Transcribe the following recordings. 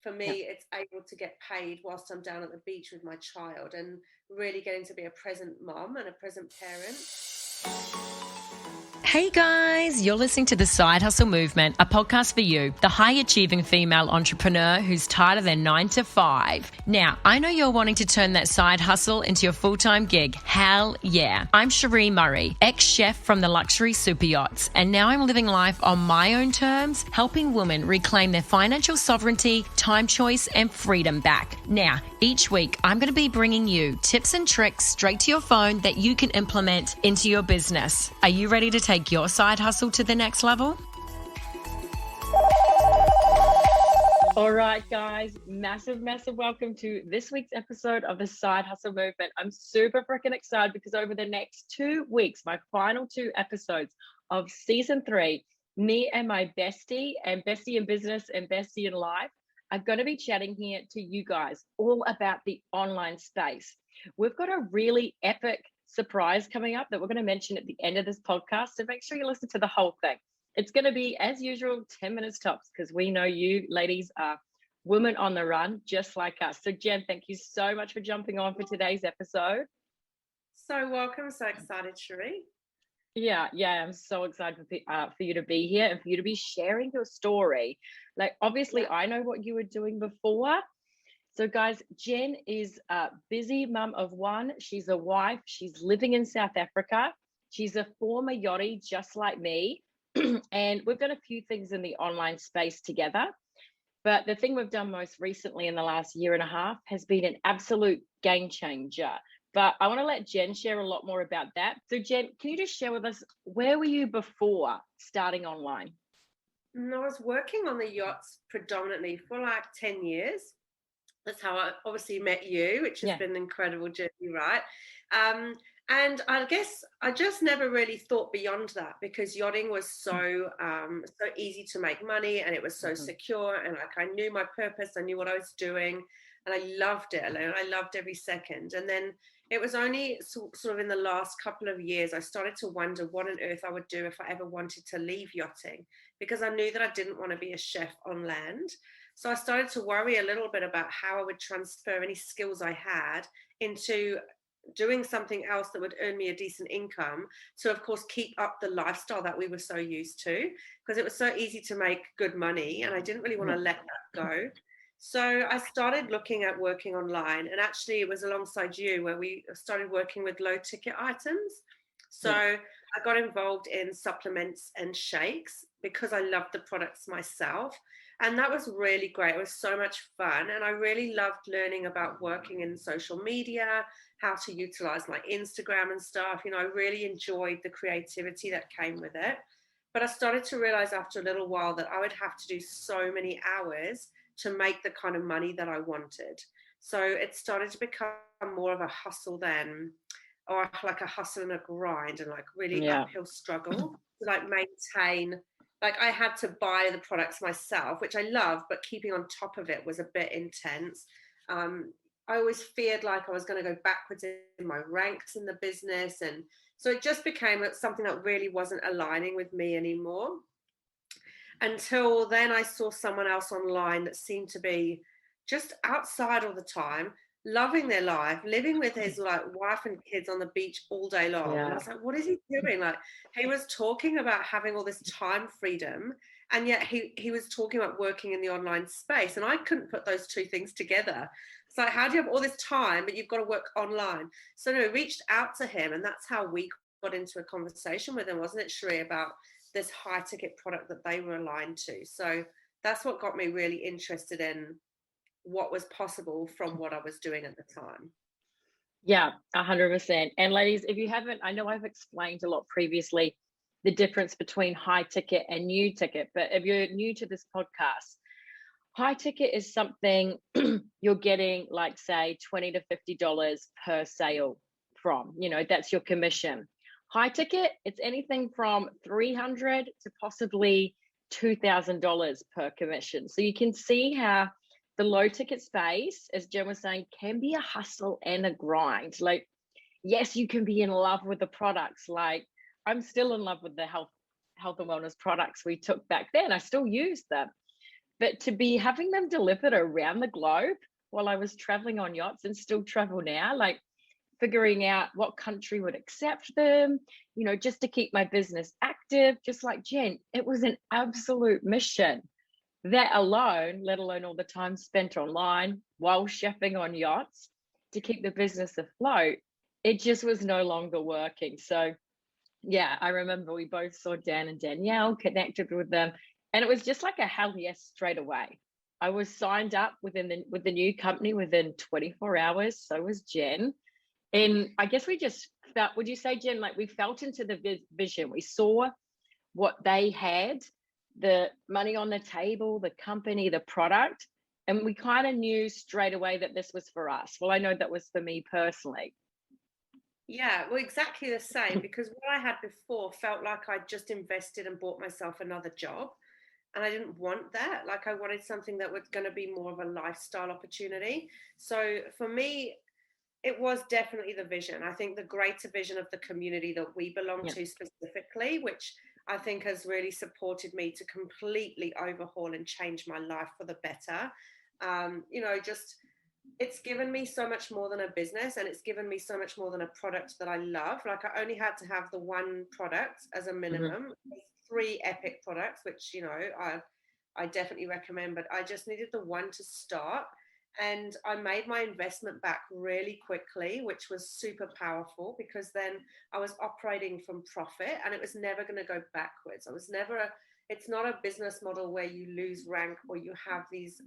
for Yeah. me, it's able to get paid whilst I'm down at the beach with my child and really getting to be a present mom and a present parent. Hey guys, you're listening to The Side Hustle Movement, a podcast for you, the high achieving female entrepreneur who's tired of their 9 to 5. Now, I know you're wanting to turn that side hustle into your full-time gig. Hell yeah. I'm Sheree Murray, ex-chef from the luxury super yachts, and now I'm living life on my own terms, helping women reclaim their financial sovereignty, time choice, and freedom back. Now, each week, I'm going to be bringing you tips and tricks straight to your phone that you can implement into your business. Are you ready to take your side hustle to the next level? All right, guys, massive welcome to this week's episode of the Side Hustle Movement. I'm super freaking excited because over the next 2 weeks, my final 2 episodes of season 3, me and my bestie in business and bestie in life are going to be chatting here to you guys all about the online space. We've got a really epic surprise coming up that we're going to mention at the end of this podcast. So make sure you listen to the whole thing. It's going to be, as usual, 10 minutes tops because we know you ladies are women on the run, just like us. So Jen, thank you so much for jumping on for today's episode. So welcome. So excited, Sheree. Yeah, I'm so excited for you to be here and for you to be sharing your story. Like, obviously, I know what you were doing before. So guys, Jen is a busy mum of one. She's a wife. She's living in South Africa. She's a former yachtie just like me. And we've done a few things in the online space together. But the thing we've done most recently in the last year and a half has been an absolute game changer. But I want to let Jen share a lot more about that. So Jen, can you just share with us, where were you before starting online? I was working on the yachts predominantly for like 10 years. That's how I obviously met you, which has been an incredible journey, right? And I guess I just never really thought beyond that because yachting was so easy to make money and it was so secure, and like I knew my purpose, I knew what I was doing, and I loved it. And I loved every second. And then it was only sort of in the last couple of years I started to wonder what on earth I would do if I ever wanted to leave yachting, because I knew that I didn't want to be a chef on land. So I started to worry a little bit about how I would transfer any skills I had into doing something else that would earn me a decent income. So of course, keep up the lifestyle that we were so used to, because it was so easy to make good money and I didn't really want to let that go. So I started looking at working online, and actually it was alongside you where we started working with low ticket items. So I got involved in supplements and shakes because I loved the products myself. And that was really great. It was so much fun. And I really loved learning about working in social media, how to utilize my Instagram and stuff. You know, I really enjoyed the creativity that came with it. But I started to realize after a little while that I would have to do so many hours to make the kind of money that I wanted. So it started to become more of a hustle then, or like a hustle and a grind, and like really uphill struggle to like maintain. Like I had to buy the products myself, which I love, but keeping on top of it was a bit intense. I always feared like I was going to go backwards in my ranks in the business. And so it just became something that really wasn't aligning with me anymore. Until then I saw someone else online that seemed to be just outside all the time, loving their life, living with his like wife and kids on the beach all day long. And I was like, what is he doing? Like he was talking about having all this time freedom, and yet he was talking about working in the online space, and I couldn't put those two things together. It's like, how do you have all this time but you've got to work online? So anyway, reached out to him, and that's how we got into a conversation with him, wasn't it, Sheree, about this high ticket product that they were aligned to. So that's what got me really interested in what was possible from what I was doing at the time. Yeah, 100%. And ladies, if you haven't, I know I've explained a lot previously the difference between high ticket and new ticket, but if you're new to this podcast, high ticket is something you're getting like say $20 to $50 per sale from, you know, that's your commission. High ticket, it's anything from $300 to possibly $2,000 per commission. So you can see how the low ticket space, as Jen was saying, can be a hustle and a grind. Like, yes, you can be in love with the products. Like, I'm still in love with the health and wellness products we took back then. I still use them. But to be having them delivered around the globe while I was traveling on yachts and still travel now, like figuring out what country would accept them, just to keep my business active, just like Jen, it was an absolute mission. That alone, let alone all the time spent online while chefing on yachts to keep the business afloat, it just was no longer working. So yeah, I remember we both saw Dan and Danielle, connected with them, and it was just like a hell yes straight away. I was signed up with the new company within 24 hours. So was Jen. And I guess we just felt, would you say, Jen, like we felt into the vision. We saw what they had, the money on the table, the company, the product, and we kind of knew straight away that this was for us. Well, I know that was for me personally. Yeah, well, exactly the same, because what I had before felt like I just invested and bought myself another job. And I didn't want that. Like, I wanted something that was going to be more of a lifestyle opportunity. So for me, it was definitely the vision. I think the greater vision of the community that we belong to specifically, which I think has really supported me to completely overhaul and change my life for the better. Just it's given me so much more than a business, and it's given me so much more than a product that I love. Like, I only had to have the one product as a minimum, 3 epic products, which, I definitely recommend, but I just needed the one to start. And I made my investment back really quickly, which was super powerful, because then I was operating from profit and it was never going to go backwards. It's not a business model where you lose rank or you have these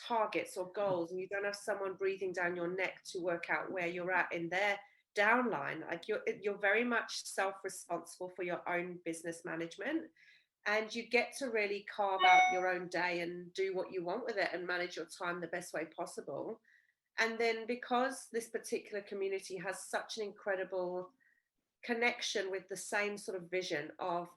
targets or goals and you don't have someone breathing down your neck to work out where you're at in their downline. Like, you're very much self-responsible for your own business management, and you get to really carve out your own day and do what you want with it and manage your time the best way possible. And then, because this particular community has such an incredible connection with the same sort of vision of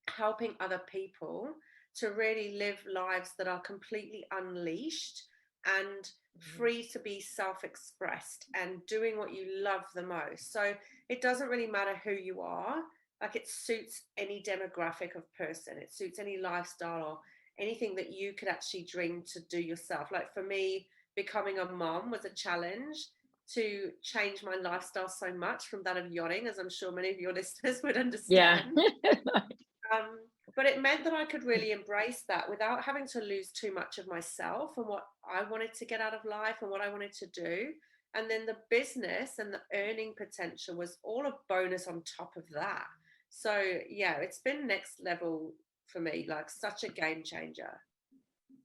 helping other people to really live lives that are completely unleashed and free to be self-expressed and doing what you love the most. So it doesn't really matter who you are. Like, it suits any demographic of person. It suits any lifestyle or anything that you could actually dream to do yourself. Like, for me, becoming a mom was a challenge to change my lifestyle so much from that of yachting, as I'm sure many of your listeners would understand. Yeah. But it meant that I could really embrace that without having to lose too much of myself and what I wanted to get out of life and what I wanted to do. And then the business and the earning potential was all a bonus on top of that. So yeah, it's been next level for me, like such a game changer.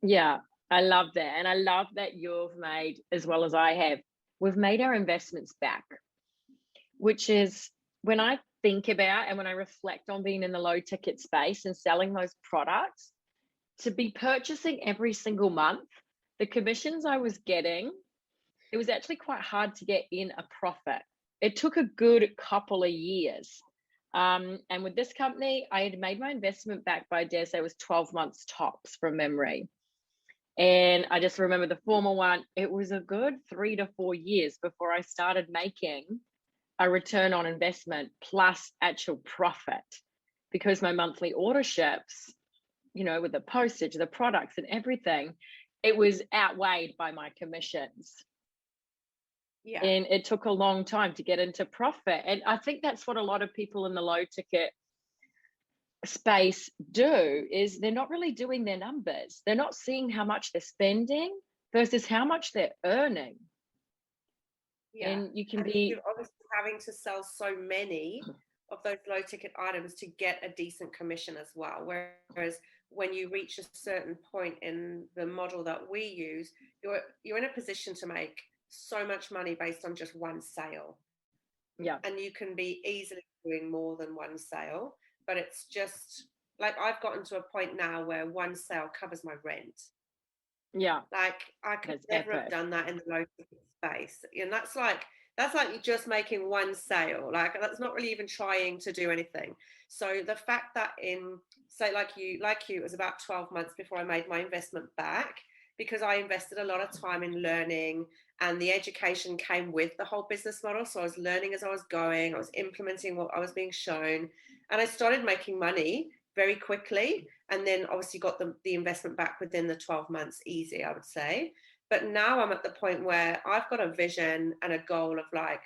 Yeah, I love that. And I love that you've made, as well as I have, we've made our investments back, which is, when I think about and when I reflect on being in the low ticket space and selling those products, to be purchasing every single month, the commissions I was getting, it was actually quite hard to get in a profit. It took a good couple of years. And with this company, I had made my investment back by, I dare say, it was 12 months tops from memory. And I just remember the former one, it was a good 3 to 4 years before I started making a return on investment plus actual profit, because my monthly order ships, with the postage, the products and everything, it was outweighed by my commissions. Yeah. And it took a long time to get into profit. And I think that's what a lot of people in the low ticket space do, is they're not really doing their numbers. They're not seeing how much they're spending versus how much they're earning. Yeah. And you're obviously having to sell so many of those low ticket items to get a decent commission as well. Whereas when you reach a certain point in the model that we use, you're in a position to make so much money based on just one sale. Yeah. And you can be easily doing more than one sale, but it's just like, I've gotten to a point now where one sale covers my rent. Yeah. Like, I could never have done that in the low ticket space. And that's like you're just making one sale. Like, that's not really even trying to do anything. So the fact that like you, it was about 12 months before I made my investment back, because I invested a lot of time in learning, and the education came with the whole business model. So I was learning as I was going, I was implementing what I was being shown, and I started making money very quickly. and then obviously got the investment back within the 12 months easy, I would say. But now I'm at the point where I've got a vision and a goal of like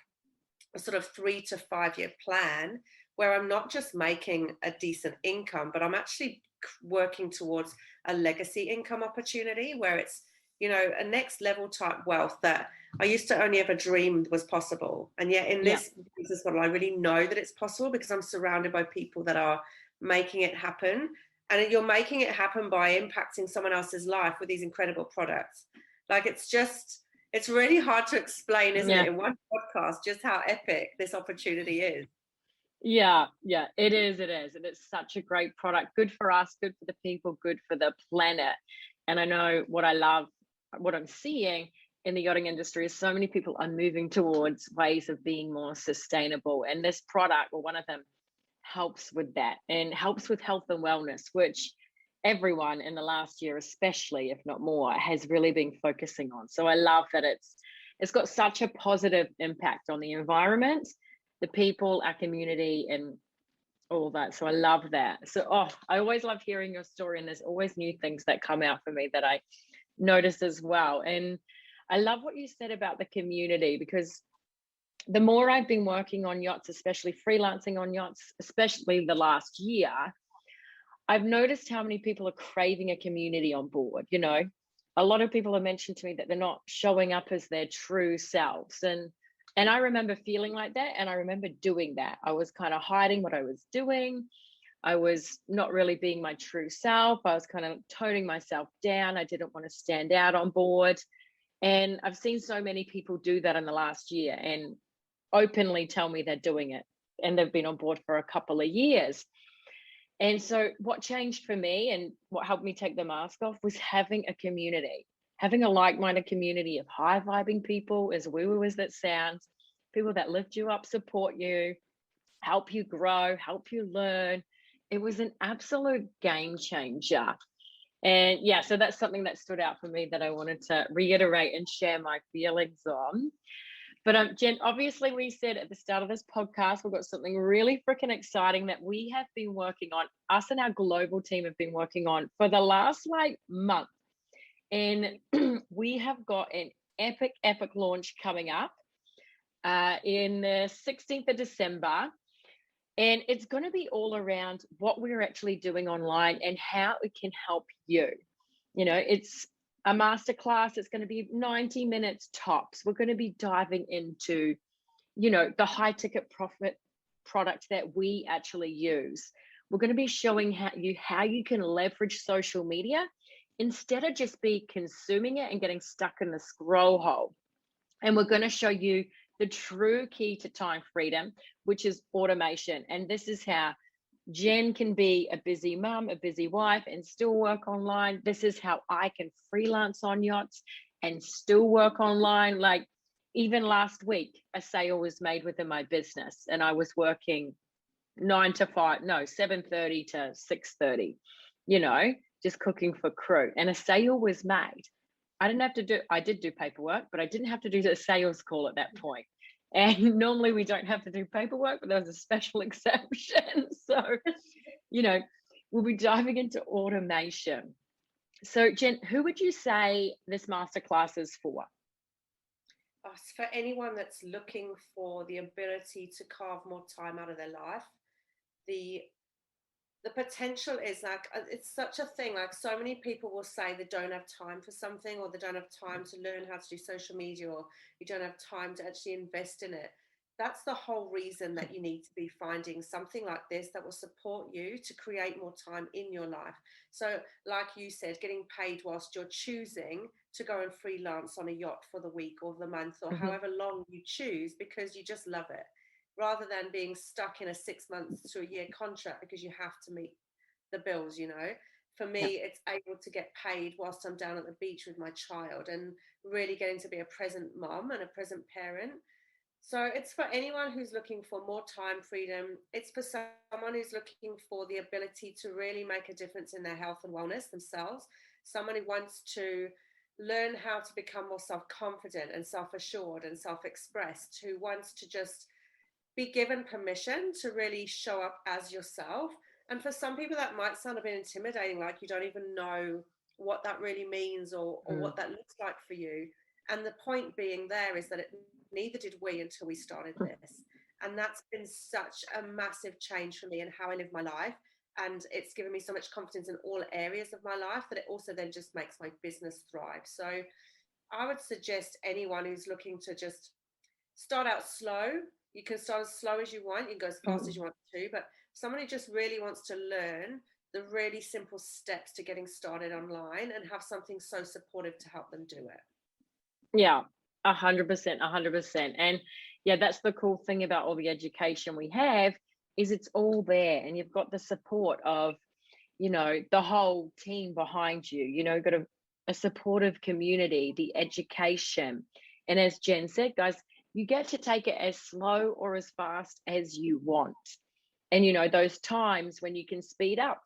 a sort of 3 to 5 year plan where I'm not just making a decent income, but I'm actually working towards a legacy income opportunity where it's, you know, a next level type wealth that I used to only ever dream was possible. And yet in this business model, I really know that it's possible because I'm surrounded by people that are making it happen. And you're making it happen by impacting someone else's life with these incredible products. Like it's really hard to explain, isn't it, in one podcast, just how epic this opportunity is. Yeah, it is. And it's such a great product. Good for us, good for the people, good for the planet. And I know what I love, what I'm seeing in the yachting industry is so many people are moving towards ways of being more sustainable. And this product, or one of them, helps with that and helps with health and wellness, which everyone in the last year, especially, if not more, has really been focusing on. So I love that it's got such a positive impact on the environment, the people, our community, and all that. So I love that. So I always love hearing your story, and there's always new things that come out for me that I notice as well. And I love what you said about the community, because the more I've been working on yachts, especially freelancing on yachts, especially the last year, I've noticed how many people are craving a community on board. You know, a lot of people have mentioned to me that they're not showing up as their true selves. And I remember feeling like that. And I remember doing that. I was kind of hiding what I was doing. I was not really being my true self. I was kind of toning myself down. I didn't want to stand out on board. And I've seen so many people do that in the last year and openly tell me they're doing it. And they've been on board for a couple of years. And so what changed for me and what helped me take the mask off was having a community, having a like-minded community of high-vibing people, as woo-woo as that sounds, people that lift you up, support you, help you grow, help you learn. It was an absolute game changer. And yeah, so that's something that stood out for me that I wanted to reiterate and share my feelings on. But Jen, obviously we said at the start of this podcast, we've got something really freaking exciting that we have been working on. Us and our global team have been working on for the last month. And we have got an epic launch coming up in the 16th of December. And it's going to be all around what we're actually doing online and how it can help you. You know, it's a masterclass. It's going to be 90 minutes tops. We're going to be diving into, you know, the high ticket profit products that we actually use. We're going to be showing how you can leverage social media instead of just be consuming it and getting stuck in the scroll hole. And we're going to show you the true key to time freedom, which is automation. And this is how Jen can be a busy mum, a busy wife, and still work online. This is how I can freelance on yachts and still work online. Like even last week, a sale was made within my business and I was working 7:30 to 6:30, you know, just cooking for crew, and a sale was made. I did do paperwork, but I didn't have to do a sales call at that point. And normally we don't have to do paperwork, but there was a special exception. So, you know, we'll be diving into automation. So Jen, who would you say this masterclass is for? It's for anyone that's looking for the ability to carve more time out of their life. The potential is like, it's such a thing. Like so many people will say they don't have time for something, or they don't have time to learn how to do social media, or you don't have time to actually invest in it. That's the whole reason that you need to be finding something like this that will support you to create more time in your life. So like you said, getting paid whilst you're choosing to go and freelance on a yacht for the week or the month or however long you choose, because you just love it, rather than being stuck in a 6 months to a year contract because you have to meet the bills, you know. For me, it's able to get paid whilst I'm down at the beach with my child and really getting to be a present mom and a present parent. So it's for anyone who's looking for more time freedom. It's for someone who's looking for the ability to really make a difference in their health and wellness themselves. Someone who wants to learn how to become more self-confident and self-assured and self-expressed, who wants to just be given permission to really show up as yourself And for some people that might sound a bit intimidating, like you don't even know what that really means or what that looks like for you. And the point being there is that neither did we until we started this. And that's been such a massive change for me in how I live my life. And it's given me so much confidence in all areas of my life that it also then just makes my business thrive. So I would suggest anyone who's looking to just start out slow. You can start as slow as you want. You can go as fast as you want to. But someone who just really wants to learn the really simple steps to getting started online and have something so supportive to help them do it. Yeah, 100%. And yeah, that's the cool thing about all the education we have, is it's all there, and you've got the support of, you know, the whole team behind you. You know, got a supportive community, the education. And as Jen said, guys, you get to take it as slow or as fast as you want. And, you know, those times when you can speed up,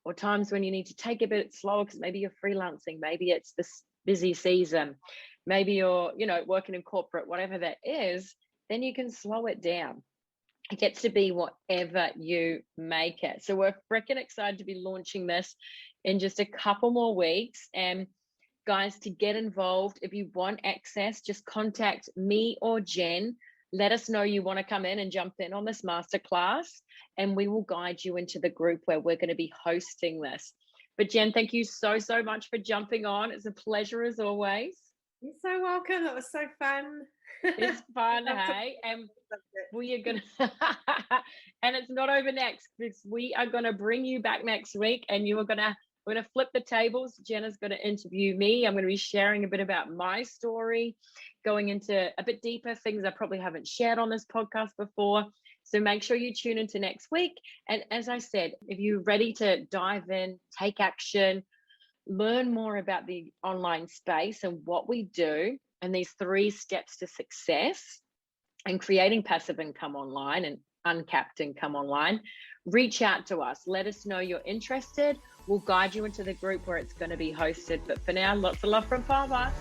or times when you need to take a bit slower because maybe you're freelancing, maybe it's this busy season, maybe you're, you know, working in corporate, whatever that is, then you can slow it down. It gets to be whatever you make it. So we're freaking excited to be launching this in just a couple more weeks. And guys, to get involved, if you want access, just contact me or Jen. Let us know you want to come in and jump in on this masterclass, and we will guide you into the group where we're going to be hosting this. But Jen, thank you so much for jumping on. It's a pleasure as always. You're so welcome. That was so fun. It's fun, hey? And we are going to, and it's not over next, because we are going to bring you back next week, and we're going to flip the tables. Jenna's going to interview me. I'm going to be sharing a bit about my story, going into a bit deeper things I probably haven't shared on this podcast before. So make sure you tune into next week. And as I said, if you're ready to dive in, take action, learn more about the online space and what we do, and these 3 steps to success and creating passive income online and uncapped income online, reach out to us. Let us know you're interested. We'll guide you into the group where it's going to be hosted. But for now, lots of love from Farmer.